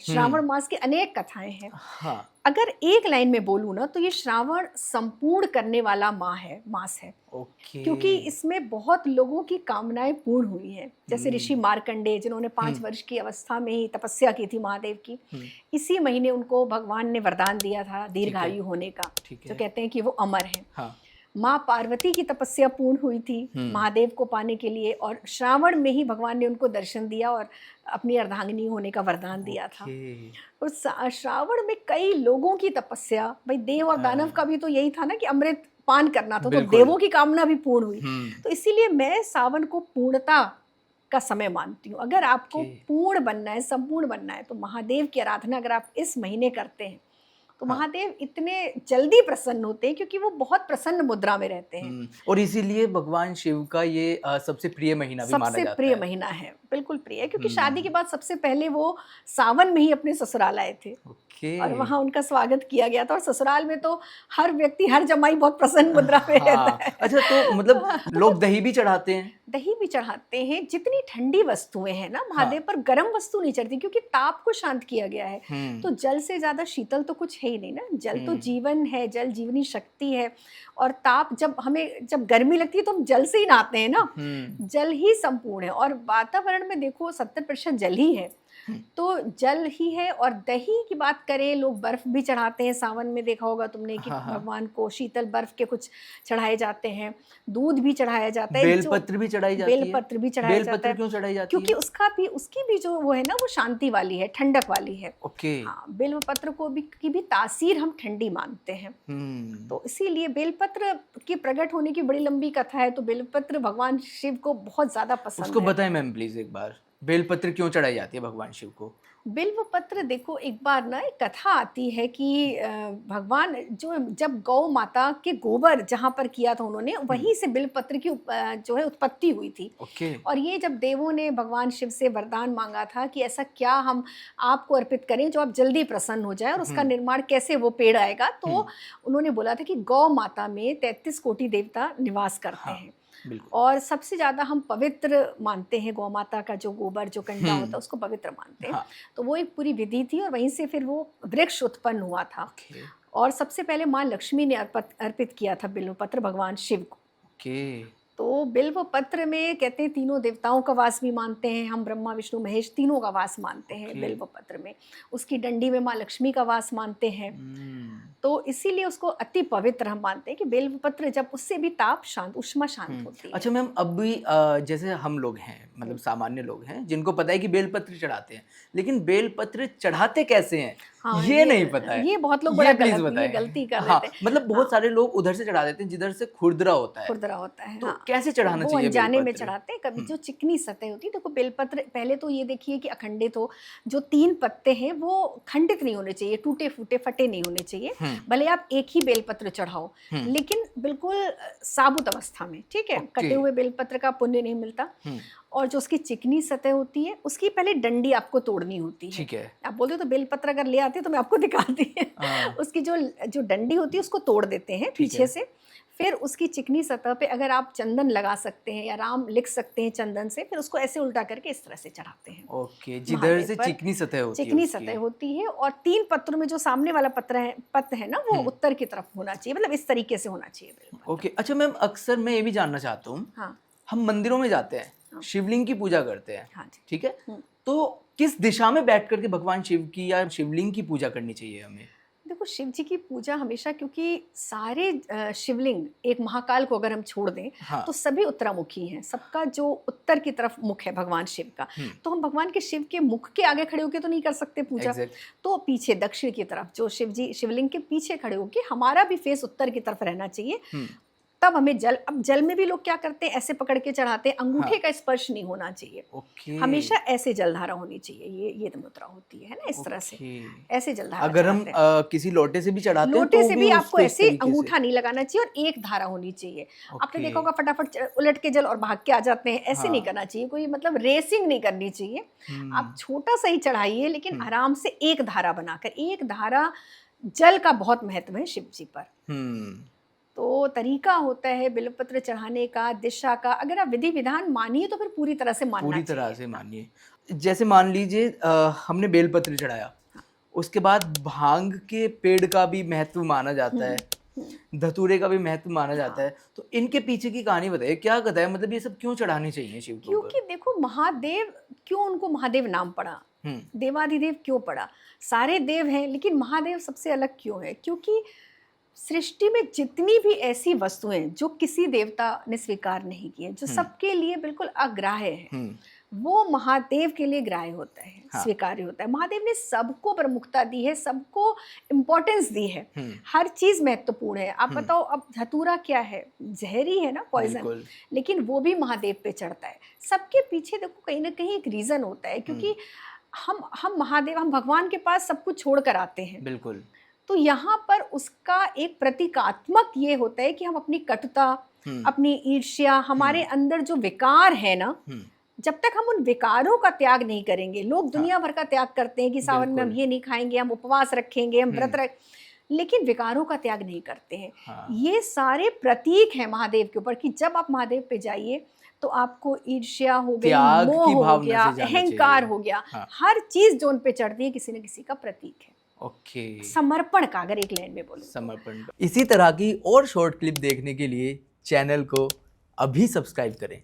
श्रावण मास की अनेक कथाएं हैं। हाँ। अगर एक लाइन में बोलूँ ना तो ये श्रावण संपूर्ण करने वाला मास है, ओके। क्योंकि इसमें बहुत लोगों की कामनाएं पूर्ण हुई हैं। जैसे ऋषि मार्कंडेय, जिन्होंने 5 वर्ष की अवस्था में ही तपस्या की थी महादेव की, इसी महीने उनको भगवान ने वरदान दिया था दीर्घायु होने का, ठीक जो है। कहते हैं कि वो अमर हैं। हाँ। माँ पार्वती की तपस्या पूर्ण हुई थी महादेव को पाने के लिए, और श्रावण में ही भगवान ने उनको दर्शन दिया और अपनी अर्धांगिनी होने का वरदान दिया था। ओके। और श्रावण में कई लोगों की तपस्या, भाई देव और दानव का भी तो यही था ना कि अमृत पान करना था, तो देवों की कामना भी पूर्ण हुई। तो इसीलिए मैं सावन को पूर्णता का समय मानती हूँ। अगर आपको पूर्ण बनना है, संपूर्ण बनना है, तो महादेव की आराधना अगर आप इस महीने करते हैं तो महादेव इतने जल्दी प्रसन्न होते हैं, क्योंकि वो बहुत प्रसन्न मुद्रा में रहते हैं। और इसीलिए भगवान शिव का ये सबसे प्रिय महीना भी माना जाता है। सबसे प्रिय महीना है, बिल्कुल प्रिय है, क्योंकि शादी के बाद सबसे पहले वो सावन में ही अपने ससुराल आए थे। और वहाँ उनका स्वागत किया गया था, और ससुराल में तो हर व्यक्ति, हर जमाई बहुत प्रसन्न मुद्रा में रहता है। अच्छा, तो मतलब लोग दही भी चढ़ाते हैं? दही भी चढ़ाते हैं। जितनी ठंडी वस्तुएं हैं ना महादेव पर, गर्म वस्तु नहीं चढ़ती, क्योंकि ताप को शांत किया गया है। तो जल से ज्यादा शीतल तो कुछ है ही नहीं ना। जल तो जीवन है, जल जीवनी शक्ति है। और ताप, जब गर्मी लगती है तो हम जल से ही नहाते हैं ना। जल ही संपूर्ण है, और वातावरण में देखो 70% जल ही है, तो जल ही है। और दही की बात करें, लोग बर्फ भी चढ़ाते हैं सावन में, देखा होगा तुमने कि भगवान को शीतल बर्फ के कुछ चढ़ाए जाते हैं, दूध भी चढ़ाया जाता है, बेलपत्र भी चढ़ाई जाती है। बेलपत्र भी चढ़ाया जाता है। क्यों चढ़ाई जाती है? क्योंकि उसकी भी जो वो है ना, वो शांति वाली है, ठंडक वाली है। ओके। हाँ, बेलपत्र की भी तासीर हम ठंडी मानते हैं। तो इसीलिए बेलपत्र के प्रकट होने की बड़ी लंबी कथा है। तो बेलपत्र भगवान शिव को बहुत ज्यादा पसंद है। उसको बताएं मैम प्लीज एक बार, बेलपत्र क्यों चढ़ाई जाती है भगवान शिव को? बिल्व पत्र, देखो एक बार ना एक कथा आती है कि भगवान जब गौ माता के गोबर जहाँ पर किया था उन्होंने, वहीं से बिल्व पत्र की जो है उत्पत्ति हुई थी। और ये जब देवों ने भगवान शिव से वरदान मांगा था कि ऐसा क्या हम आपको अर्पित करें जो आप जल्दी प्रसन्न हो जाए, और उसका निर्माण कैसे वो पेड़ आएगा, तो उन्होंने बोला था कि गौ माता में 33 कोटि देवता निवास करते हैं। और सबसे ज्यादा हम पवित्र मानते हैं गौ माता का जो गोबर, जो कंडा होता है, उसको पवित्र मानते हैं। तो वो एक पूरी विधि थी, और वहीं से फिर वो वृक्ष उत्पन्न हुआ था। और सबसे पहले माँ लक्ष्मी ने अर्पित किया था बिल्व पत्र भगवान शिव को। तो बिल्व पत्र में कहते हैं तीनों देवताओं का वास भी मानते हैं हम, ब्रह्मा विष्णु महेश तीनों का वास मानते हैं बिल्व पत्र में। उसकी डंडी में माँ लक्ष्मी का वास मानते हैं। तो इसीलिए उसको अति पवित्र हम मानते हैं कि बेल पत्र, जब उससे भी ताप शांत, उष्मा शांत होती है। अच्छा मैम, अब भी जैसे हम लोग हैं, मतलब सामान्य लोग हैं जिनको पता है कि बेलपत्र चढ़ाते हैं, लेकिन बेलपत्र चढ़ाते कैसे हैं? हाँ, ये नहीं पता है। ये बहुत लोग बड़ा गलती कर देते हैं। मतलब बहुत सारे लोग उधर से चढ़ा देते हैं जिधर से खुरदरा होता है। तो कैसे चढ़ाना चाहिए? अनजाने में चढ़ाते हैं। कभी जो चिकनी सतह होती है, देखो बेलपत्र पहले तो ये देखिए कि अखंडित हो, जो 3 पत्ते हैं वो खंडित नहीं होने चाहिए, टूटे फूटे फटे नहीं होने चाहिए। भले आप एक ही बेलपत्र चढ़ाओ, लेकिन बिल्कुल साबुत अवस्था में, ठीक है। कटे हुए बेलपत्र का पुण्य नहीं मिलता। और जो उसकी चिकनी सतह होती है, उसकी पहले डंडी आपको तोड़नी होती है। ठीक है। आप बोलते हो तो बेलपत्र अगर ले आते तो मैं आपको दिखाती है। उसकी जो डंडी होती है उसको तोड़ देते हैं पीछे से। फिर उसकी चिकनी सतह पे अगर आप चंदन लगा सकते हैं या राम लिख सकते हैं चंदन से, फिर उसको ऐसे उल्टा करके इस तरह से चढ़ाते हैं। ओके, जिधर से चिकनी सतह होती है। और 3 पत्रों में जो सामने वाला पत्र है ना, वो उत्तर की तरफ होना चाहिए, मतलब इस तरीके से होना चाहिए। ओके। अच्छा मैम, अक्सर मैं ये भी जानना चाहता हूँ, हम मंदिरों में जाते हैं, शिवलिंग की पूजा करते हैं, ठीक है, तो किस दिशा में बैठ करके भगवान शिव की या शिवलिंग की पूजा करनी चाहिए हमें? देखो, शिव जी की पूजा हमेशा, क्योंकि सारे शिवलिंग, एक महाकाल को अगर हम छोड़ दें, तो सभी उत्तरामुखी हैं। सबका जो उत्तर की तरफ मुख है भगवान शिव का, तो हम भगवान के शिव के मुख के आगे खड़े होकर तो नहीं कर सकते पूजा। तो पीछे दक्षिण की तरफ जो शिव जी शिवलिंग के पीछे खड़े होकर, हमारा भी फेस उत्तर की तरफ रहना चाहिए। तब हमें अब जल में भी लोग क्या करते हैं, ऐसे पकड़ के चढ़ाते हैं, अंगूठे का स्पर्श नहीं होना चाहिए। हमेशा ऐसे जलधारा होनी चाहिए। ये मुद्रा होती है ना, इस तरह से ऐसे जलधारा। अगर हम किसी लोटे से भी चढ़ाते हैं, लोटे से भी आपको ऐसे अंगूठा नहीं लगाना चाहिए, और एक धारा होनी चाहिए। आपने देखा होगा फटाफट उलट के जल और भाग के आ जाते हैं, ऐसे नहीं करना चाहिए। कोई मतलब रेसिंग नहीं करनी चाहिए। आप छोटा सा ही चढ़ाइए, लेकिन आराम से एक धारा बनाकर। एक धारा जल का बहुत महत्व है शिव जी पर। तो तरीका होता है बिल्वपत्र चढ़ाने का, दिशा का। अगर आप विधि विधान मानिए तो फिर पूरी तरह से मानिए। जैसे मान लीजिए हमने बेलपत्र चढ़ाया, उसके बाद भांग के पेड़ का भी महत्व माना जाता है, धतूरे का भी महत्व माना जाता है, तो इनके पीछे की कहानी बताइए, क्या कथा है, मतलब ये सब क्यों चढ़ाने चाहिए शिव के ऊपर? क्योंकि देखो महादेव, क्यों उनको महादेव नाम पड़ा, देवाधिदेव क्यों पड़ा? सारे देव हैं लेकिन महादेव सबसे अलग क्यों है? क्योंकि सृष्टि में जितनी भी ऐसी वस्तुएं जो किसी देवता ने स्वीकार नहीं की है, जो सबके लिए बिल्कुल अग्राह्य है, वो महादेव के लिए ग्राह्य होता है, स्वीकार्य होता है। महादेव ने सबको प्रमुखता दी है, सबको इम्पोर्टेंस दी है, हर चीज महत्वपूर्ण है। आप बताओ, अब धतूरा क्या है? जहरी है ना, पॉइजन, लेकिन वो भी महादेव पे चढ़ता है। सबके पीछे देखो कहीं ना कहीं एक रीजन होता है, क्योंकि हम महादेव, हम भगवान के पास सब कुछ छोड़ कर आते हैं। बिल्कुल। तो यहाँ पर उसका एक प्रतीकात्मक ये होता है कि हम अपनी कटुता, अपनी ईर्ष्या, हमारे अंदर जो विकार है ना, जब तक हम उन विकारों का त्याग नहीं करेंगे, लोग दुनिया भर का त्याग करते हैं कि सावन में हम ये नहीं खाएंगे, हम उपवास रखेंगे, हम व्रत रख, लेकिन विकारों का त्याग नहीं करते हैं। ये सारे प्रतीक हैं महादेव के ऊपर कि जब आप महादेव पे जाइए तो आपको ईर्ष्या हो गई, मोह हो गया, अहंकार हो गया, हर चीज जो उन पे चढ़ती है किसी न किसी का प्रतीक है। ओके। समर्पण का, अगर एक लाइन में बोलूं, समर्पण। इसी तरह की और शॉर्ट क्लिप देखने के लिए चैनल को अभी सब्सक्राइब करें।